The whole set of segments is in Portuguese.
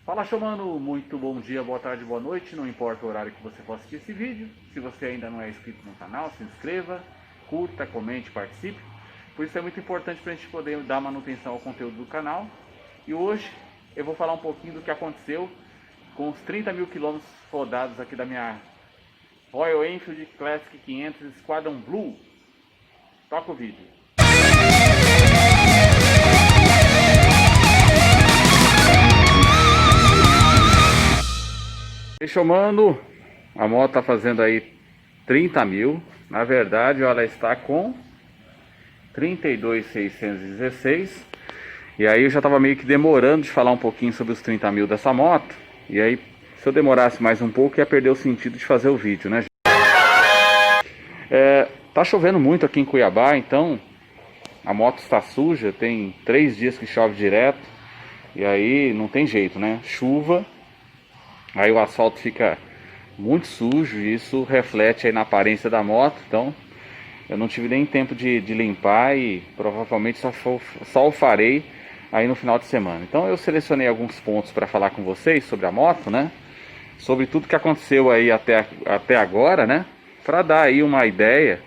Fala, Showmano, muito bom dia, boa tarde, boa noite, não importa o horário que você possa assistir esse vídeo. Se você ainda não é inscrito no canal, se inscreva, curta, comente, participe. Por isso é muito importante para a gente poder dar manutenção ao conteúdo do canal. E hoje eu vou falar um pouquinho do que aconteceu com os 30 mil quilômetros rodados aqui da minha Royal Enfield Classic 500 Squadron Blue. Toca o vídeo. Showmano, a moto está fazendo aí 30 mil. Na verdade, ela está com 32.616. E aí eu já estava meio que demorando de falar um pouquinho sobre os 30 mil dessa moto. E aí, se eu demorasse mais um pouco, ia perder o sentido de fazer o vídeo, né? Tá chovendo muito aqui em Cuiabá, então a moto está suja. Tem 3 dias que chove direto. E aí não tem jeito, né? Chuva. Aí o asfalto fica muito sujo e isso reflete aí na aparência da moto. Então eu não tive nem tempo de limpar e provavelmente só o farei aí no final de semana. Então eu selecionei alguns pontos para falar com vocês sobre a moto, né? Sobre tudo que aconteceu aí até agora, né? Para dar aí uma ideia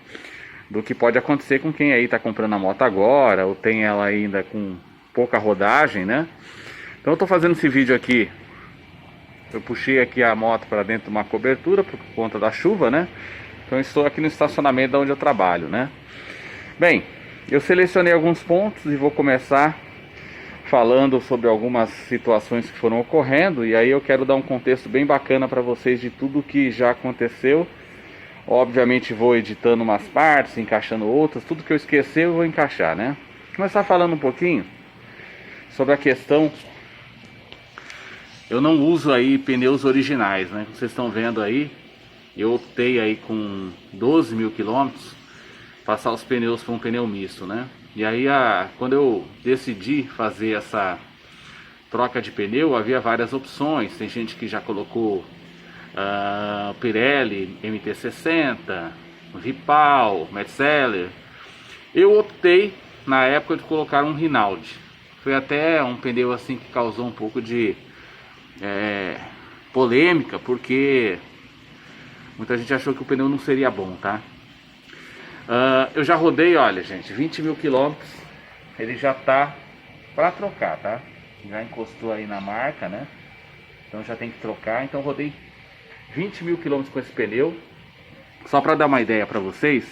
do que pode acontecer com quem aí está comprando a moto agora ou tem ela ainda com pouca rodagem, né? Então eu estou fazendo esse vídeo aqui. Eu puxei aqui a moto para dentro de uma cobertura por conta da chuva, né? Então eu estou aqui no estacionamento onde eu trabalho, né? Bem, eu selecionei alguns pontos e vou começar falando sobre algumas situações que foram ocorrendo. E aí eu quero dar um contexto bem bacana para vocês de tudo que já aconteceu. Obviamente vou editando umas partes, encaixando outras. Tudo que eu esquecer eu vou encaixar, né? Vou começar falando um pouquinho sobre a questão. Eu não uso aí pneus originais, né? Vocês estão vendo aí, eu optei aí com 12 mil quilômetros passar os pneus para um pneu misto, né? E aí quando eu decidi fazer essa troca de pneu, havia várias opções. Tem gente que já colocou Pirelli MT-60, Ripal, Metzeler. Eu optei na época de colocar um Rinaldi. Foi até um pneu assim que causou um pouco de polêmica, porque muita gente achou que o pneu não seria bom, tá? Eu já rodei, olha gente, 20 mil quilômetros. Ele já tá para trocar, tá? Já encostou aí na marca, né? Então já tem que trocar. Então rodei 20 mil quilômetros com esse pneu. Só para dar uma ideia para vocês,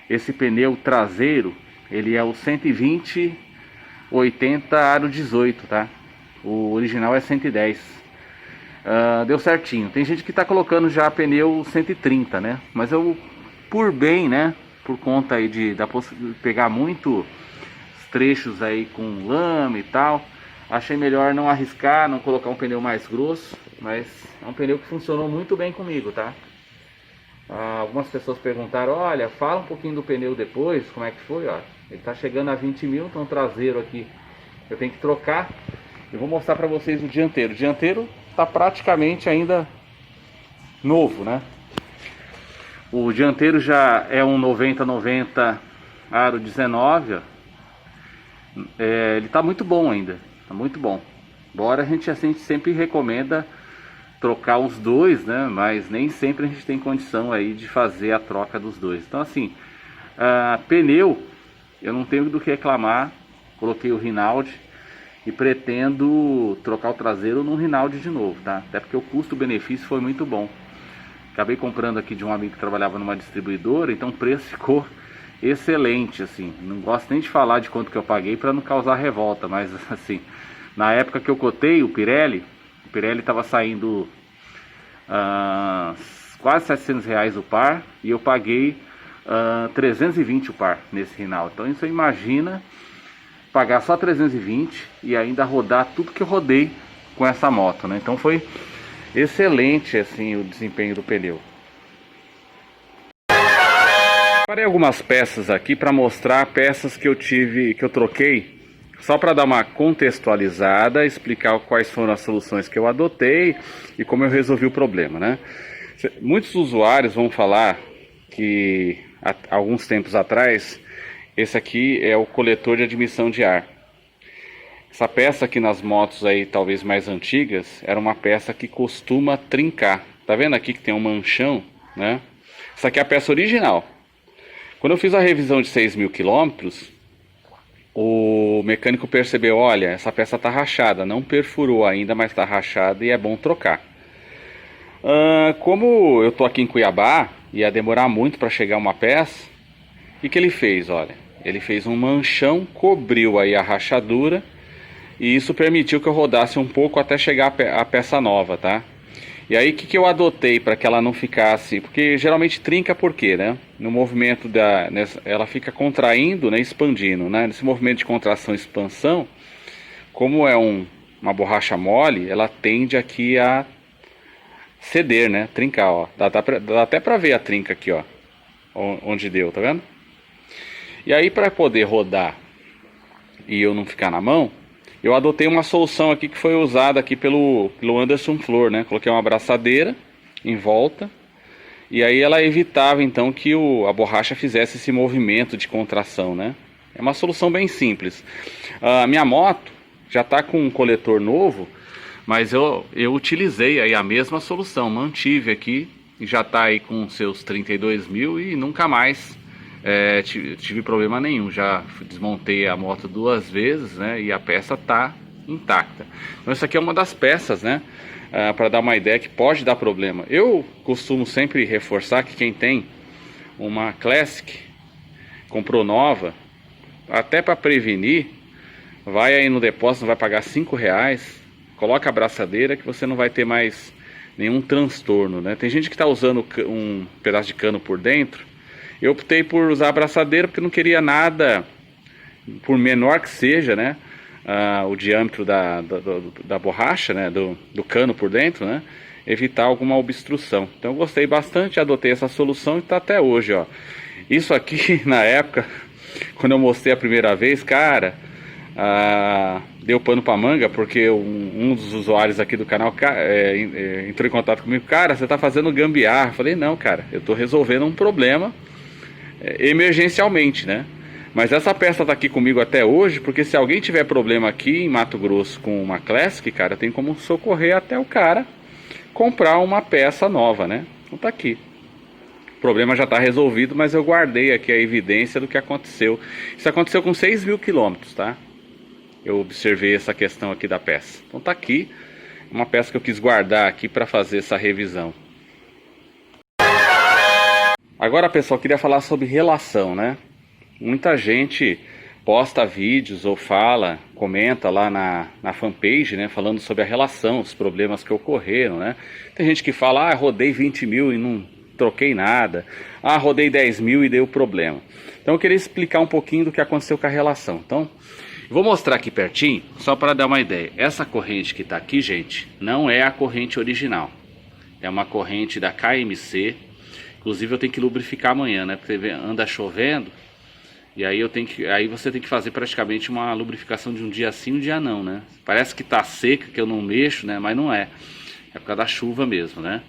esse pneu traseiro, ele é o 120/80 aro 18, tá? O original é 110. Deu certinho. Tem gente que está colocando já pneu 130, né? Mas eu, por bem, né? Por conta aí de pegar muito trechos aí com lama e tal, achei melhor não arriscar, não colocar um pneu mais grosso. Mas é um pneu que funcionou muito bem comigo, tá? Algumas pessoas perguntaram, olha, fala um pouquinho do pneu depois, como é que foi, ó. Ele está chegando a 20 mil, então o traseiro aqui eu tenho que trocar. Eu vou mostrar para vocês o dianteiro. O dianteiro está praticamente ainda novo, né? O dianteiro já é um 90/90 aro 19. Ó. Ele está muito bom ainda. Está muito bom. Embora a gente sempre recomenda trocar os dois, né? Mas nem sempre a gente tem condição aí de fazer a troca dos dois. Então assim, pneu, eu não tenho do que reclamar. Coloquei o Rinaldi. E pretendo trocar o traseiro no Rinaldi de novo, tá? Até porque o custo-benefício foi muito bom. Acabei comprando aqui de um amigo que trabalhava numa distribuidora, então o preço ficou excelente, assim. Não gosto nem de falar de quanto que eu paguei para não causar revolta, mas assim, na época que eu cotei o Pirelli estava saindo quase R$700 o par e eu paguei 320 o par nesse Rinaldi. Então você imagina pagar só 320 e ainda rodar tudo que eu rodei com essa moto, né? Então foi excelente assim o desempenho do pneu. Separei algumas peças aqui para mostrar peças que eu troquei, só para dar uma contextualizada, explicar quais foram as soluções que eu adotei e como eu resolvi o problema, né? Muitos usuários vão falar que há alguns tempos atrás esse aqui é o coletor de admissão de ar. Essa peça aqui nas motos aí, talvez mais antigas, era uma peça que costuma trincar. Tá vendo aqui que tem um manchão, né? Essa aqui é a peça original. Quando eu fiz a revisão de 6.000 quilômetros, o mecânico percebeu, olha, essa peça tá rachada, não perfurou ainda, mas tá rachada e é bom trocar. Como eu tô aqui em Cuiabá, ia demorar muito para chegar uma peça, o que ele fez? Olha, ele fez um manchão, cobriu aí a rachadura, e isso permitiu que eu rodasse um pouco até chegar a peça nova, tá? E aí o que eu adotei para que ela não ficasse, porque geralmente trinca por quê, né? No movimento ela fica contraindo, né, expandindo, né? Nesse movimento de contração e expansão, como é uma borracha mole, ela tende aqui a ceder, né? Trincar, ó. Dá até pra ver a trinca aqui, ó. Onde deu, tá vendo? E aí para poder rodar e eu não ficar na mão, eu adotei uma solução aqui que foi usada aqui pelo Anderson Flor, né? Coloquei uma abraçadeira em volta e aí ela evitava então que a borracha fizesse esse movimento de contração, né? É uma solução bem simples. A minha moto já está com um coletor novo, mas eu utilizei aí a mesma solução, mantive aqui e já está aí com seus 32 mil e nunca mais tive problema nenhum. Já desmontei a moto 2 vezes, né? E a peça está intacta. Então essa aqui é uma das peças, né? Para dar uma ideia que pode dar problema. Eu costumo sempre reforçar que quem tem uma Classic, comprou nova, até para prevenir, vai aí no depósito, vai pagar R$5, coloca a abraçadeira que você não vai ter mais nenhum transtorno, né? Tem gente que está usando um pedaço de cano por dentro. Eu optei por usar a abraçadeira porque não queria nada, por menor que seja, né? O diâmetro da borracha, né? Do cano por dentro, né? Evitar alguma obstrução. Então eu gostei bastante, adotei essa solução e está até hoje, ó. Isso aqui, na época, quando eu mostrei a primeira vez, cara, deu pano pra manga, porque um dos usuários aqui do canal entrou em contato comigo. Cara, você tá fazendo gambiarra. Eu falei, não, cara, eu tô resolvendo um problema emergencialmente, né? Mas essa peça tá aqui comigo até hoje, porque se alguém tiver problema aqui em Mato Grosso com uma Classic, cara, tem como socorrer até o cara comprar uma peça nova, né? Então tá aqui. O problema já está resolvido, mas eu guardei aqui a evidência do que aconteceu. Isso aconteceu com 6.000 quilômetros, tá? Eu observei essa questão aqui da peça. Então tá aqui, uma peça que eu quis guardar aqui para fazer essa revisão. Agora, pessoal, queria falar sobre relação, né? Muita gente posta vídeos ou comenta lá na fanpage, né? Falando sobre a relação, os problemas que ocorreram, né? Tem gente que fala, rodei 20 mil e não troquei nada. Rodei 10 mil e deu problema. Então eu queria explicar um pouquinho do que aconteceu com a relação. Então, vou mostrar aqui pertinho, só para dar uma ideia. Essa corrente que está aqui, gente, não é a corrente original. É uma corrente da KMC. Inclusive eu tenho que lubrificar amanhã, né? Porque anda chovendo. E aí você tem que fazer praticamente uma lubrificação de um dia sim, um dia não, né? Parece que tá seca, que eu não mexo, né? Mas não é. É por causa da chuva mesmo, né?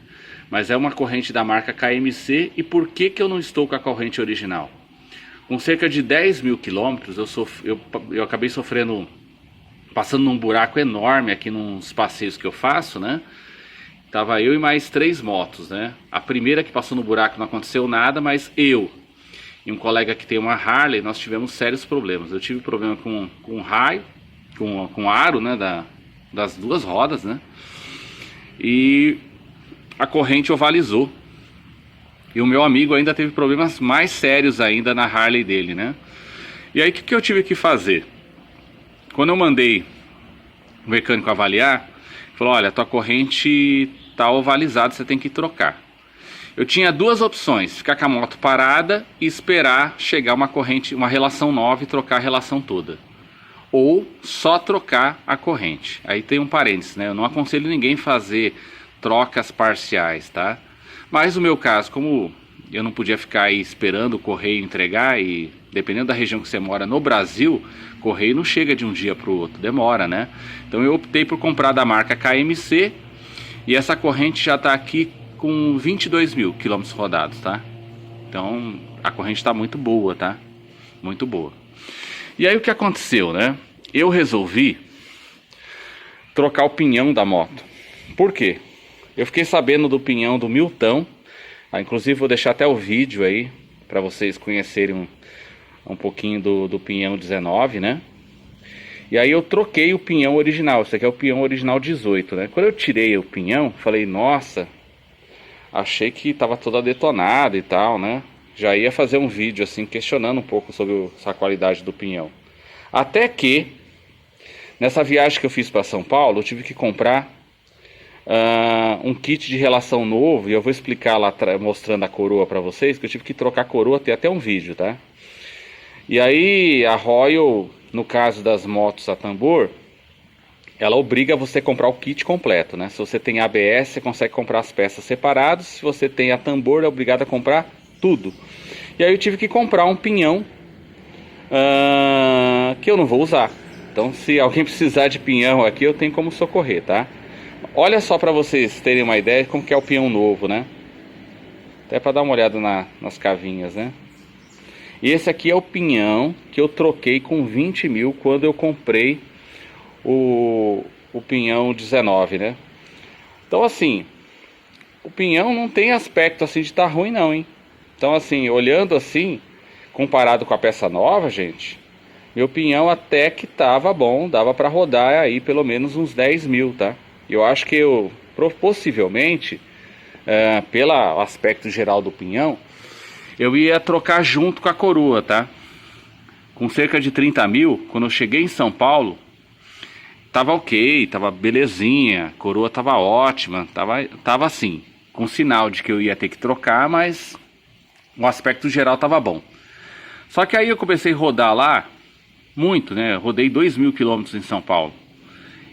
Mas é uma corrente da marca KMC. E por que eu não estou com a corrente original? Com cerca de 10.000 quilômetros, eu acabei passando num buraco enorme aqui nos passeios que eu faço, né? Tava eu e mais 3 motos, né? A primeira que passou no buraco não aconteceu nada, mas eu e um colega que tem uma Harley, nós tivemos sérios problemas. Eu tive problema com raio, com aro, né? Das 2 rodas, né? E a corrente ovalizou. E o meu amigo ainda teve problemas mais sérios ainda na Harley dele, né? E aí o que eu tive que fazer? Quando eu mandei o mecânico avaliar, ele falou, olha, tua corrente tá ovalizada, você tem que trocar. Eu tinha 2 opções, ficar com a moto parada e esperar chegar uma relação nova e trocar a relação toda. Ou só trocar a corrente. Aí tem um parênteses, né? Eu não aconselho ninguém fazer trocas parciais, tá? Mas no meu caso, como eu não podia ficar aí esperando o correio entregar, e dependendo da região que você mora no Brasil, correio não chega de um dia para o outro, demora, né? Então eu optei por comprar da marca KMC, e essa corrente já está aqui com 22.000 quilômetros rodados, tá? Então a corrente está muito boa, tá? Muito boa. E aí o que aconteceu, né? Eu resolvi trocar o pinhão da moto. Por quê? Eu fiquei sabendo do pinhão do Milton. Inclusive vou deixar até o vídeo aí para vocês conhecerem um pouquinho do pinhão 19, né? E aí eu troquei o pinhão original. Esse aqui é o pinhão original 18, né? Quando eu tirei o pinhão, falei, nossa, achei que tava toda detonada e tal, né? Já ia fazer um vídeo assim questionando um pouco sobre essa qualidade do pinhão. Até que nessa viagem que eu fiz para São Paulo, eu tive que comprar um kit de relação novo. E eu vou explicar lá mostrando a coroa para vocês, que eu tive que trocar a coroa, tem até um vídeo, tá? E aí a Royal, no caso das motos a tambor, ela obriga você a comprar o kit completo, né? Se você tem ABS, você consegue comprar as peças separadas. Se você tem a tambor, é obrigado a comprar tudo. E aí eu tive que comprar um pinhão que eu não vou usar. Então, se alguém precisar de pinhão aqui, eu tenho como socorrer, tá? Olha só para vocês terem uma ideia de como que é o pinhão novo, né? Até para dar uma olhada nas cavinhas, né? E esse aqui é o pinhão que eu troquei com 20 mil quando eu comprei o pinhão 19, né? Então, assim, o pinhão não tem aspecto assim de estar ruim não, hein? Então, assim, olhando assim, comparado com a peça nova, gente, meu pinhão até que tava bom, dava para rodar aí pelo menos uns 10 mil, tá? Eu acho que eu, possivelmente, pelo aspecto geral do pinhão, eu ia trocar junto com a coroa, tá? Com cerca de 30 mil, quando eu cheguei em São Paulo, tava ok, tava belezinha, a coroa tava ótima, tava assim, com sinal de que eu ia ter que trocar, mas o aspecto geral tava bom. Só que aí eu comecei a rodar lá, muito, né? Eu rodei 2.000 quilômetros em São Paulo.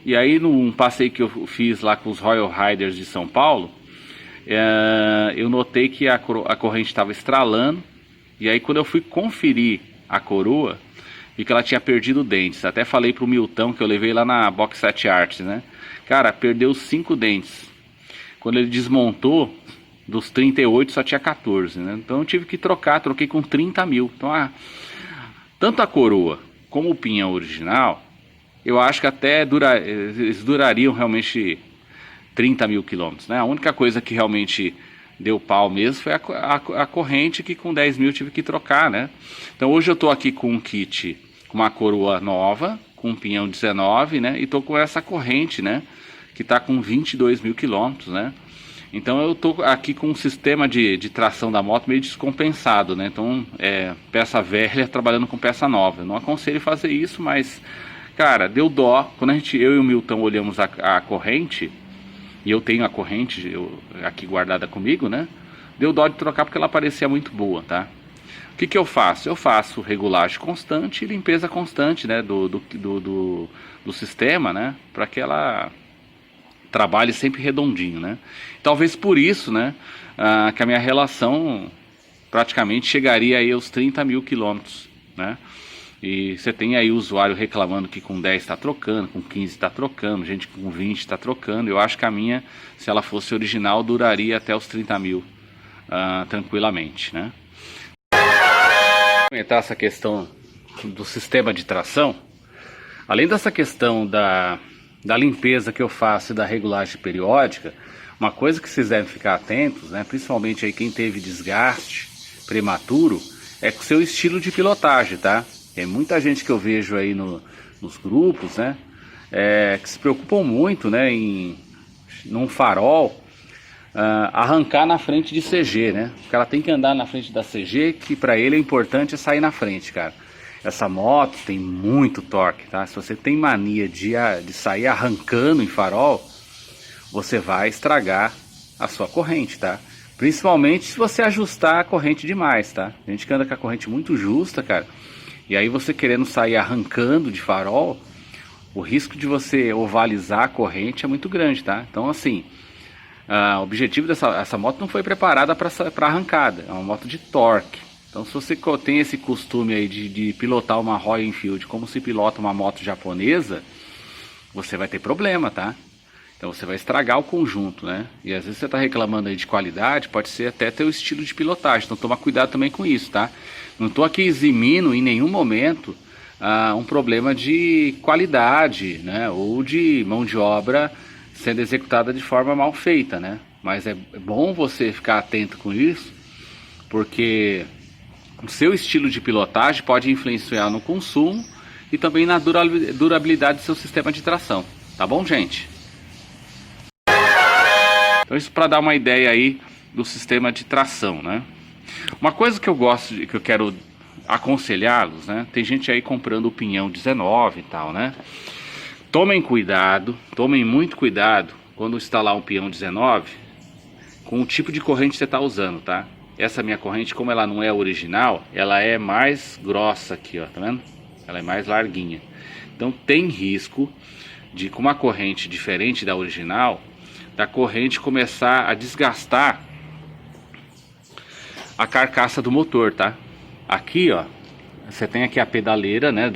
E aí num passeio que eu fiz lá com os Royal Riders de São Paulo, eu notei que a corrente estava estralando. E aí quando eu fui conferir a coroa, vi que ela tinha perdido dentes. Até falei pro Milton, que eu levei lá na Box 7 Arts, né? Cara, perdeu 5 dentes. Quando ele desmontou, dos 38 só tinha 14, né? Então eu tive que troquei com 30 mil. Então tanto a coroa como o pinhão original, eu acho que até eles durariam realmente 30 mil quilômetros, né? A única coisa que realmente deu pau mesmo foi a corrente, que com 10 mil tive que trocar, né? Então hoje eu tô aqui com um kit, com uma coroa nova, com um pinhão 19, né? E tô com essa corrente, né? Que tá com 22 mil quilômetros, né? Então eu tô aqui com um sistema de tração da moto meio descompensado, né? Então peça velha trabalhando com peça nova. Eu não aconselho fazer isso, mas, cara, deu dó. Quando eu e o Milton olhamos a corrente, e eu tenho a corrente aqui guardada comigo, né? Deu dó de trocar porque ela parecia muito boa, tá? O que eu faço? Eu faço regulagem constante e limpeza constante, né? Do sistema, né? Para que ela trabalhe sempre redondinho, né? Talvez por isso, né? Que a minha relação praticamente chegaria aí aos 30 mil quilômetros, né? E você tem aí o usuário reclamando que com 10 está trocando, com 15 está trocando, gente com 20 está trocando. Eu acho que a minha, se ela fosse original, duraria até os 30 mil tranquilamente, né? Vou comentar essa questão do sistema de tração. Além dessa questão da limpeza que eu faço e da regulagem periódica, uma coisa que vocês devem ficar atentos, né? Principalmente aí quem teve desgaste prematuro, é com o seu estilo de pilotagem, tá? Tem muita gente que eu vejo aí nos grupos, né? Que se preocupam muito, né? Num farol, arrancar na frente de CG, né? O cara tem que andar na frente da CG, que para ele é importante sair na frente, cara. Essa moto tem muito torque, tá? Se você tem mania de sair arrancando em farol, você vai estragar a sua corrente, tá? Principalmente se você ajustar a corrente demais, tá? A gente que anda com a corrente muito justa, cara, e aí você querendo sair arrancando de farol, o risco de você ovalizar a corrente é muito grande, tá? Então, assim, o objetivo essa moto não foi preparada para arrancada, é uma moto de torque. Então, se você tem esse costume aí de pilotar uma Royal Enfield como se pilota uma moto japonesa, você vai ter problema, tá? Então você vai estragar o conjunto, né? E às vezes você está reclamando aí de qualidade, pode ser até teu estilo de pilotagem. Então toma cuidado também com isso, tá? Não estou aqui eximindo em nenhum momento um problema de qualidade, né? Ou de mão de obra sendo executada de forma mal feita, né? Mas é bom você ficar atento com isso, porque o seu estilo de pilotagem pode influenciar no consumo e também na durabilidade do seu sistema de tração. Tá bom, gente? Então isso para dar uma ideia aí do sistema de tração, né? Uma coisa que eu gosto, que eu quero aconselhá-los, né? Tem gente aí comprando o pinhão 19 e tal, né? Tomem cuidado, tomem muito cuidado quando instalar um pinhão 19 com o tipo de corrente que você está usando, tá? Essa minha corrente, como ela não é original, ela é mais grossa aqui, ó, tá vendo? Ela é mais larguinha. Então tem risco de, com uma corrente diferente da original, da corrente começar a desgastar a carcaça do motor, tá? Aqui, ó, você tem aqui a pedaleira, né,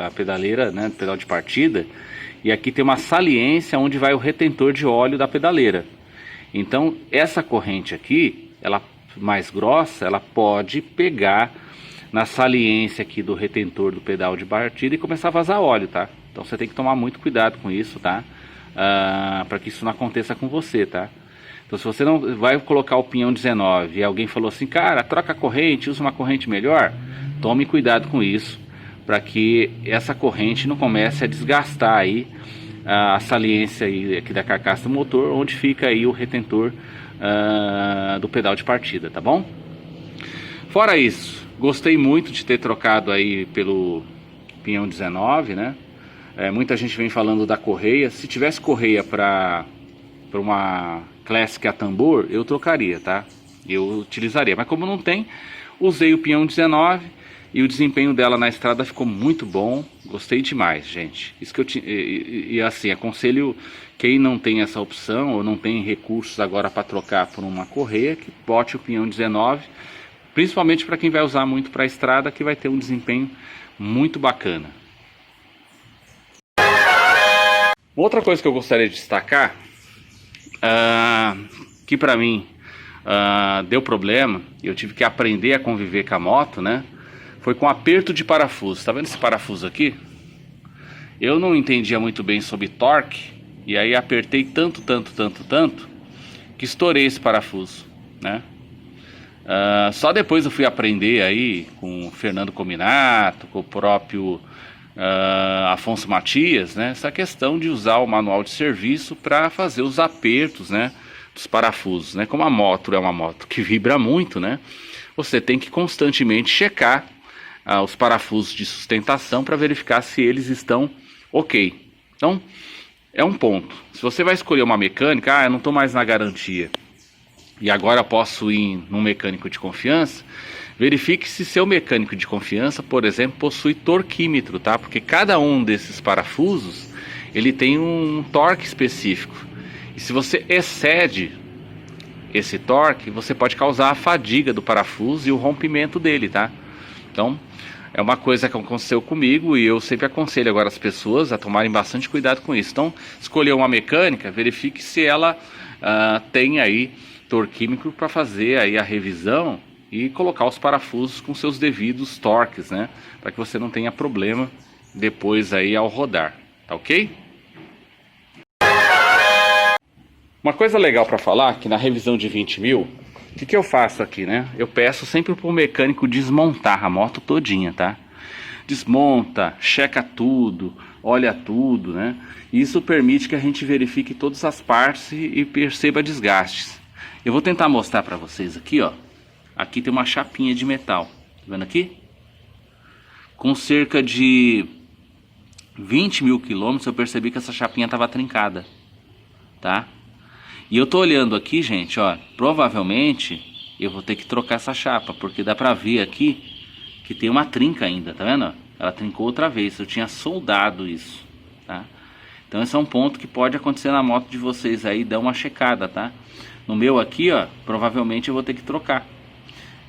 a pedaleira, né, do pedal de partida, e aqui tem uma saliência onde vai o retentor de óleo da pedaleira. Então, essa corrente aqui, ela mais grossa, ela pode pegar na saliência aqui do retentor do pedal de partida e começar a vazar óleo, tá? Então, você tem que tomar muito cuidado com isso, tá? Para que isso não aconteça com você, tá? Então, se você não vai colocar o pinhão 19 e alguém falou assim, cara, troca a corrente, usa uma corrente melhor, tome cuidado com isso, para que essa corrente não comece a desgastar aí a saliência aí aqui da carcaça do motor, onde fica aí o retentor do pedal de partida, tá bom? Fora isso, gostei muito de ter trocado aí pelo pinhão 19, né? Muita gente vem falando da correia. Se tivesse correia para uma Classic a tambor, eu trocaria, tá? Eu utilizaria, mas como não tem, usei o pinhão 19 e o desempenho dela na estrada ficou muito bom. Gostei demais, gente. Isso que eu e assim, aconselho quem não tem essa opção ou não tem recursos agora para trocar por uma correia, que bote o pinhão 19, principalmente para quem vai usar muito para a estrada, que vai ter um desempenho muito bacana. Outra coisa que eu gostaria de destacar, que para mim deu problema, e eu tive que aprender a conviver com a moto, né? Foi com aperto de parafuso. Tá vendo esse parafuso aqui? Eu não entendia muito bem sobre torque, e aí apertei tanto, que estourei esse parafuso, né? Só depois eu fui aprender aí com o Fernando Cominato, com o próprio Afonso Matias, né? Essa questão de usar o manual de serviço para fazer os apertos, né, dos parafusos, né? Como a moto é uma moto que vibra muito, né? Você tem que constantemente checar os parafusos de sustentação para verificar se eles estão ok. Então, é um ponto. Se você vai escolher uma mecânica, eu não estou mais na garantia e agora posso ir num mecânico de confiança, verifique se seu mecânico de confiança, por exemplo, possui torquímetro, tá? Porque cada um desses parafusos, ele tem um torque específico. E se você excede esse torque, você pode causar a fadiga do parafuso e o rompimento dele, tá? Então, é uma coisa que aconteceu comigo e eu sempre aconselho agora as pessoas a tomarem bastante cuidado com isso. Então, escolher uma mecânica, verifique se ela tem aí torquímetro para fazer aí a revisão e colocar os parafusos com seus devidos torques, né? Para que você não tenha problema depois aí ao rodar, tá ok? Uma coisa legal para falar, que na revisão de 20 mil, o que eu faço aqui, né? Eu peço sempre para o mecânico desmontar a moto todinha, tá? Desmonta, checa tudo, olha tudo, né? Isso permite que a gente verifique todas as partes e perceba desgastes. Eu vou tentar mostrar para vocês aqui, ó. Aqui tem uma chapinha de metal, tá vendo aqui? Com cerca de 20 mil quilômetros eu percebi que essa chapinha estava trincada, tá? E eu tô olhando aqui, gente, ó, provavelmente eu vou ter que trocar essa chapa, porque dá pra ver aqui que tem uma trinca ainda, tá vendo? Ela trincou outra vez, eu tinha soldado isso, tá? Então esse é um ponto que pode acontecer na moto de vocês aí, dá uma checada, tá? No meu aqui, ó, provavelmente eu vou ter que trocar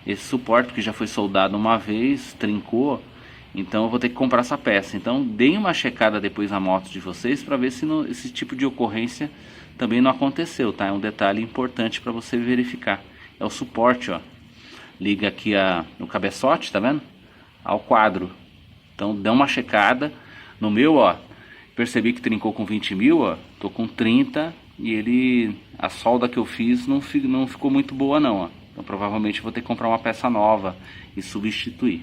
esse suporte, que já foi soldado uma vez, trincou, então eu vou ter que comprar essa peça. Então deem uma checada depois na moto de vocês para ver se esse tipo de ocorrência também não aconteceu, tá? É um detalhe importante para você verificar. É o suporte, ó. Liga aqui no cabeçote, tá vendo? Ao quadro. Então dá uma checada no meu, ó, percebi que trincou com 20 mil, ó, tô com 30 e a solda que eu fiz não ficou muito boa não, ó. Então provavelmente vou ter que comprar uma peça nova e substituir.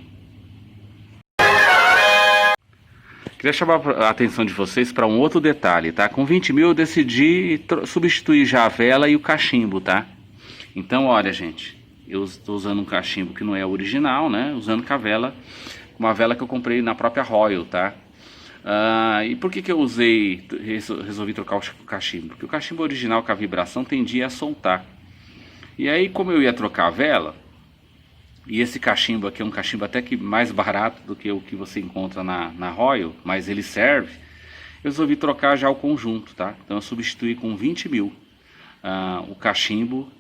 Queria chamar a atenção de vocês para um outro detalhe, tá? Com 20 mil eu decidi substituir já a vela e o cachimbo, tá? Então, olha, gente, eu estou usando um cachimbo que não é original, né? Usando com a vela, uma vela que eu comprei na própria Royal, tá? E por que eu resolvi trocar o cachimbo? Porque o cachimbo original com a vibração tendia a soltar. E aí, como eu ia trocar a vela, e esse cachimbo aqui é um cachimbo até que mais barato do que o que você encontra na Royal, mas ele serve, eu resolvi trocar já o conjunto, tá? Então eu substituí com 20 mil o cachimbo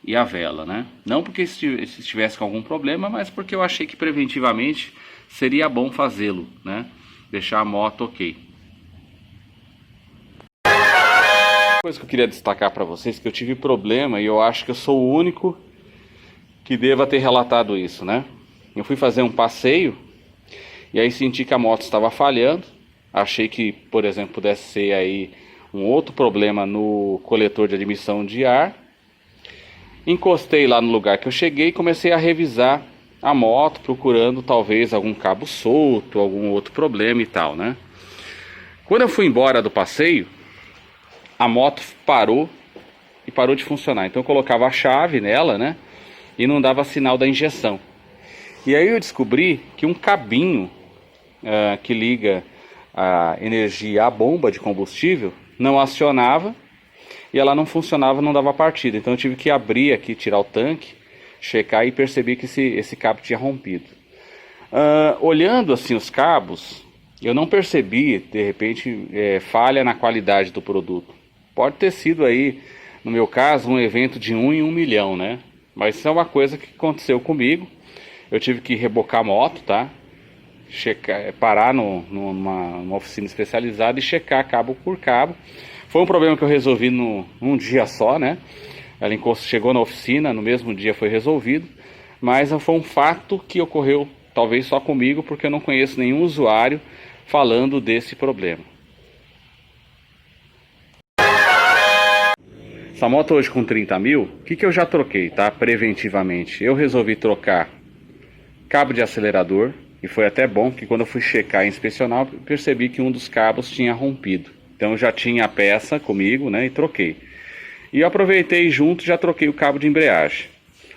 e a vela, né? Não porque estivesse com algum problema, mas porque eu achei que preventivamente seria bom fazê-lo, né? Deixar a moto ok. Uma coisa que eu queria destacar para vocês, que eu tive problema e eu acho que eu sou o único que deva ter relatado isso, né? Eu fui fazer um passeio e aí senti que a moto estava falhando. Achei que, por exemplo, pudesse ser aí um outro problema no coletor de admissão de ar. Encostei lá no lugar que eu cheguei e comecei a revisar a moto, procurando talvez algum cabo solto, algum outro problema e tal, né? Quando eu fui embora do passeio, a moto parou e parou de funcionar. Então eu colocava a chave nela, né? E não dava sinal da injeção. E aí eu descobri que um cabinho que liga a energia à bomba de combustível não acionava e ela não funcionava, não dava partida. Então eu tive que abrir aqui, tirar o tanque, checar e percebi que esse cabo tinha rompido. Olhando assim os cabos, eu não percebi, de repente, falha na qualidade do produto. Pode ter sido aí, no meu caso, um evento de 1 em 1 milhão, né? Mas isso é uma coisa que aconteceu comigo. Eu tive que rebocar a moto, tá? Parar numa oficina especializada e checar cabo por cabo. Foi um problema que eu resolvi num dia só, né? Ela chegou na oficina, no mesmo dia foi resolvido. Mas foi um fato que ocorreu talvez só comigo, porque eu não conheço nenhum usuário falando desse problema. Essa moto hoje com 30 mil, o que eu já troquei, tá? Preventivamente. Eu resolvi trocar cabo de acelerador, e foi até bom, porque quando eu fui checar e inspecionar, eu percebi que um dos cabos tinha rompido. Então eu já tinha a peça comigo, né? E troquei. E eu aproveitei junto, já troquei o cabo de embreagem.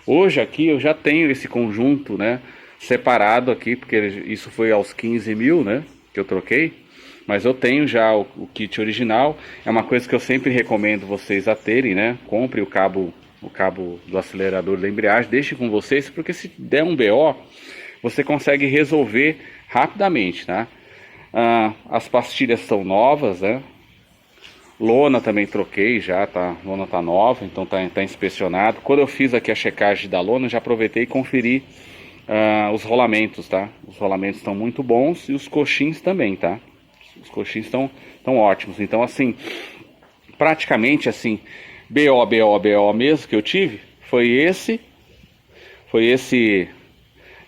Hoje aqui eu já tenho esse conjunto, né? Separado aqui, porque isso foi aos 15 mil, né? Que eu troquei. Mas eu tenho já o kit original. É uma coisa que eu sempre recomendo vocês a terem, né? Compre o cabo do acelerador da embreagem, deixe com vocês, porque se der um BO, você consegue resolver rapidamente, tá? As pastilhas são novas, né? Lona também troquei já, tá? Lona tá nova, então tá inspecionado. Quando eu fiz aqui a checagem da lona, já aproveitei e conferi os rolamentos, tá? Os rolamentos estão muito bons e os coxins também, tá? Os coxins estão ótimos. Então, assim, praticamente assim, BO mesmo que eu tive foi esse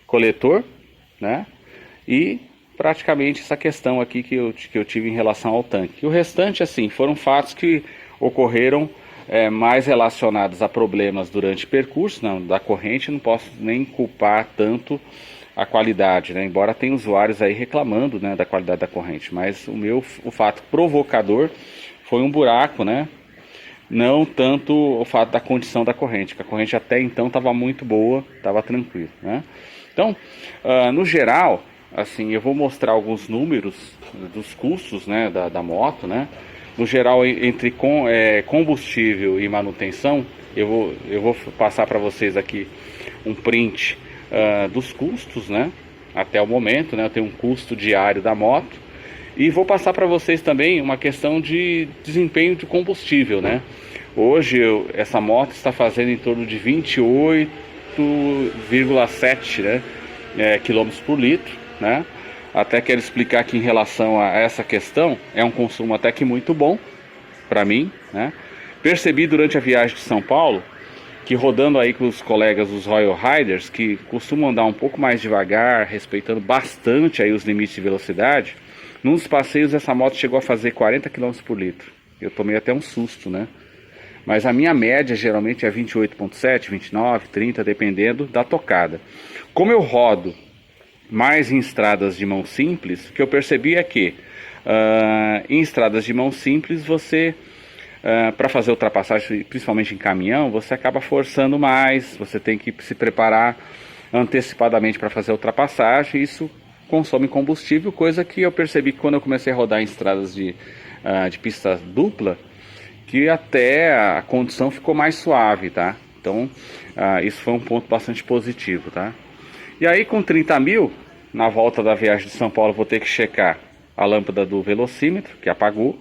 coletor, né? E praticamente essa questão aqui que eu tive em relação ao tanque. E o restante, assim, foram fatos que ocorreram mais relacionados a problemas durante o percurso, da corrente. Não posso nem culpar tanto a qualidade, né? Embora tenha usuários aí reclamando, né, da qualidade da corrente, mas o fato provocador foi um buraco, né? Não tanto o fato da condição da corrente, que a corrente até então estava muito boa, estava tranquilo, né? Então, no geral, assim, eu vou mostrar alguns números dos custos, né, da moto, né? No geral, entre combustível e manutenção, eu vou passar para vocês aqui um print dos custos, né? Até o momento, né? Eu tenho um custo diário da moto e vou passar para vocês também uma questão de desempenho de combustível, né? Hoje essa moto está fazendo em torno de 28,7, né, quilômetros por litro, né? Até quero explicar aqui em relação a essa questão, é um consumo até que muito bom para mim, né? Percebi durante a viagem de São Paulo que rodando aí com os colegas, os Royal Riders, que costumam andar um pouco mais devagar, respeitando bastante aí os limites de velocidade, nos passeios essa moto chegou a fazer 40 km por litro. Eu tomei até um susto, né? Mas a minha média geralmente é 28,7, 29, 30, dependendo da tocada. Como eu rodo mais em estradas de mão simples, o que eu percebi é que em estradas de mão simples você... para fazer ultrapassagem, principalmente em caminhão, você acaba forçando mais, você tem que se preparar antecipadamente para fazer a ultrapassagem, isso consome combustível, coisa que eu percebi que quando eu comecei a rodar em estradas de pista dupla, que até a condição ficou mais suave, tá? Então, isso foi um ponto bastante positivo, tá? E aí com 30 mil, na volta da viagem de São Paulo, vou ter que checar a lâmpada do velocímetro, que apagou.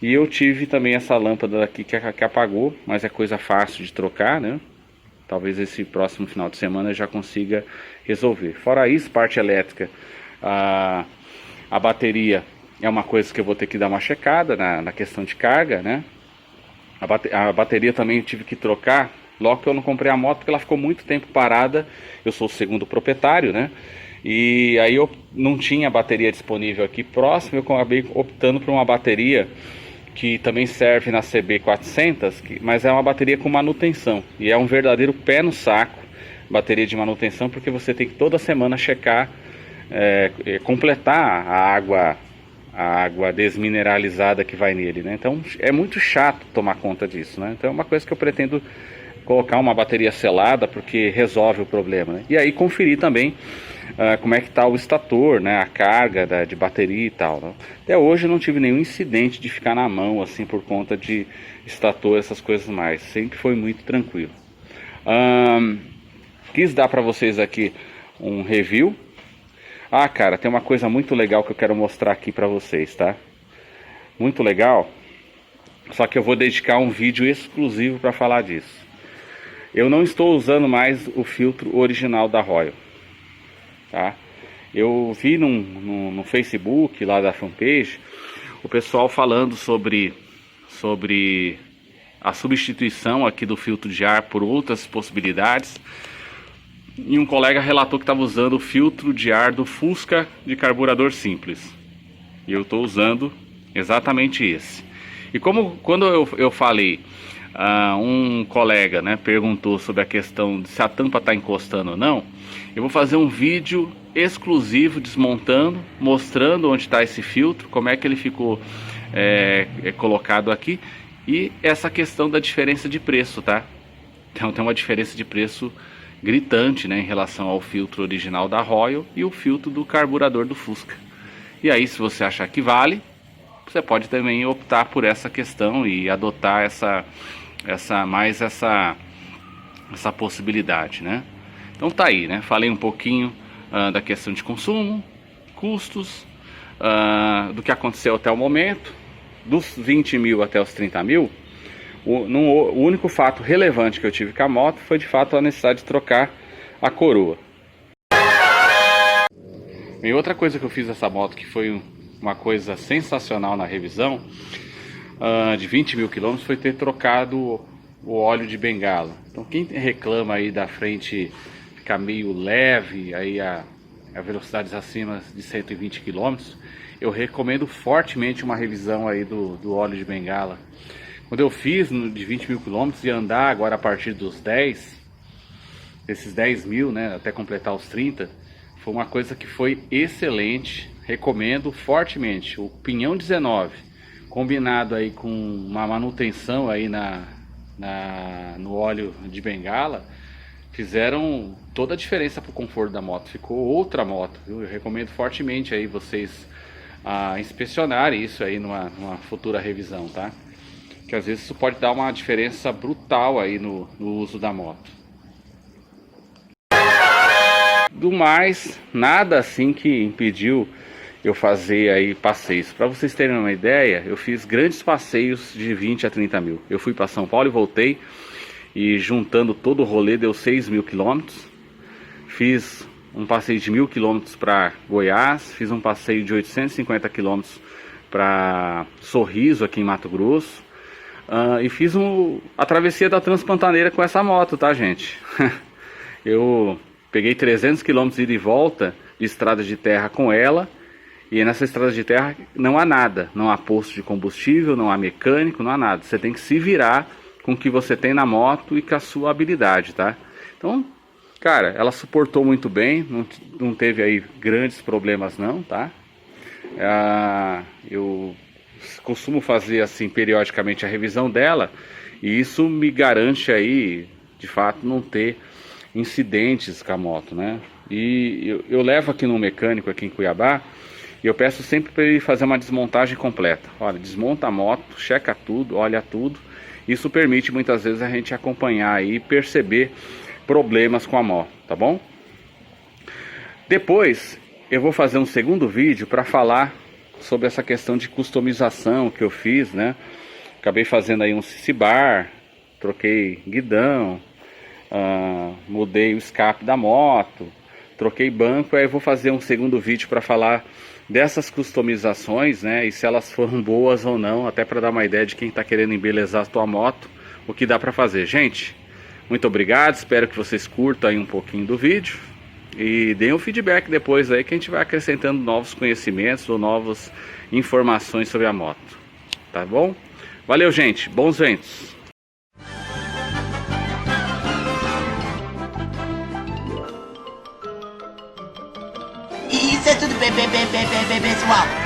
E eu tive também essa lâmpada aqui que apagou, mas é coisa fácil de trocar, né? Talvez esse próximo final de semana eu já consiga resolver. Fora isso, parte elétrica, a bateria é uma coisa que eu vou ter que dar uma checada na questão de carga, né? A bateria também eu tive que trocar, logo que eu não comprei a moto, porque ela ficou muito tempo parada. Eu sou o segundo proprietário, né? E aí eu não tinha bateria disponível aqui próximo, eu acabei optando por uma bateria que também serve na CB400, mas é uma bateria com manutenção, e é um verdadeiro pé no saco, bateria de manutenção, porque você tem que toda semana checar, completar a água desmineralizada que vai nele, né? Então é muito chato tomar conta disso, né? Então é uma coisa que eu pretendo colocar uma bateria selada, porque resolve o problema, né? E aí conferir também como é que está o estator, né? A carga de bateria e tal, né? Até hoje eu não tive nenhum incidente de ficar na mão, assim, por conta de estator, essas coisas mais. Sempre foi muito tranquilo. Quis dar para vocês aqui um review. Cara, tem uma coisa muito legal que eu quero mostrar aqui para vocês, tá? Muito legal. Só que eu vou dedicar um vídeo exclusivo para falar disso. Eu não estou usando mais o filtro original da Royal, tá? Eu vi no Facebook, lá da fanpage, o pessoal falando sobre a substituição aqui do filtro de ar por outras possibilidades. E um colega relatou que estava usando o filtro de ar do Fusca de carburador simples. E eu estou usando exatamente esse. E quando eu falei, um colega, né, perguntou sobre a questão de se a tampa está encostando ou não, eu vou fazer um vídeo exclusivo desmontando, mostrando onde está esse filtro, como é que ele ficou colocado aqui, e essa questão da diferença de preço, tá? Então tem uma diferença de preço gritante, né, em relação ao filtro original da Royal e o filtro do carburador do Fusca. E aí, se você achar que vale, você pode também optar por essa questão e adotar essa possibilidade, né? Então tá aí, né? Falei um pouquinho da questão de consumo, custos, do que aconteceu até o momento, dos 20 mil até os 30 mil. O único fato relevante que eu tive com a moto foi de fato a necessidade de trocar a coroa. E outra coisa que eu fiz nessa moto, que foi uma coisa sensacional na revisão, de 20 mil quilômetros, foi ter trocado o óleo de bengala. Então quem reclama aí da frente ficar meio leve, aí a velocidades acima de 120 quilômetros, eu recomendo fortemente uma revisão aí do óleo de bengala. Quando eu fiz de 20 mil quilômetros e andar agora a partir dos 10 mil, né, até completar os 30, foi uma coisa que foi excelente. Recomendo fortemente. O pinhão 19 combinado aí com uma manutenção aí no óleo de bengala fizeram toda a diferença para o conforto da moto. Ficou outra moto, viu? Eu recomendo fortemente aí vocês inspecionarem isso aí numa futura revisão, tá? Que às vezes isso pode dar uma diferença brutal aí no uso da moto. Do mais, nada assim que impediu eu fazer aí passeios. Para vocês terem uma ideia, eu fiz grandes passeios de 20 a 30 mil. Eu fui para São Paulo e voltei, e juntando todo o rolê deu 6 mil quilômetros. Fiz um passeio de 1.000 quilômetros para Goiás, fiz um passeio de 850 quilômetros para Sorriso, aqui em Mato Grosso. E fiz a travessia da Transpantaneira com essa moto, tá, gente? Eu peguei 300 km ida e volta de estrada de terra com ela. E nessa estrada de terra não há nada. Não há posto de combustível, não há mecânico, não há nada. Você tem que se virar com o que você tem na moto e com a sua habilidade, tá? Então, cara, ela suportou muito bem. Não teve aí grandes problemas não, tá? Eu costumo fazer assim periodicamente a revisão dela. E isso me garante aí, de fato, não ter incidentes com a moto, né? E eu levo aqui no mecânico aqui em Cuiabá. E eu peço sempre para ele fazer uma desmontagem completa. Olha, desmonta a moto, checa tudo, olha tudo. Isso permite muitas vezes a gente acompanhar e perceber problemas com a moto, tá bom? Depois eu vou fazer um segundo vídeo para falar sobre essa questão de customização que eu fiz, né? Acabei fazendo aí um CC-bar, troquei guidão, mudei o escape da moto, troquei banco. Aí eu vou fazer um segundo vídeo para falar dessas customizações, né, e se elas foram boas ou não, até para dar uma ideia de quem está querendo embelezar a tua moto, o que dá para fazer. Gente, muito obrigado, espero que vocês curtam aí um pouquinho do vídeo e deem um feedback depois aí, que a gente vai acrescentando novos conhecimentos ou novas informações sobre a moto, tá bom? Valeu, gente, bons ventos! Isso é tudo, pessoal.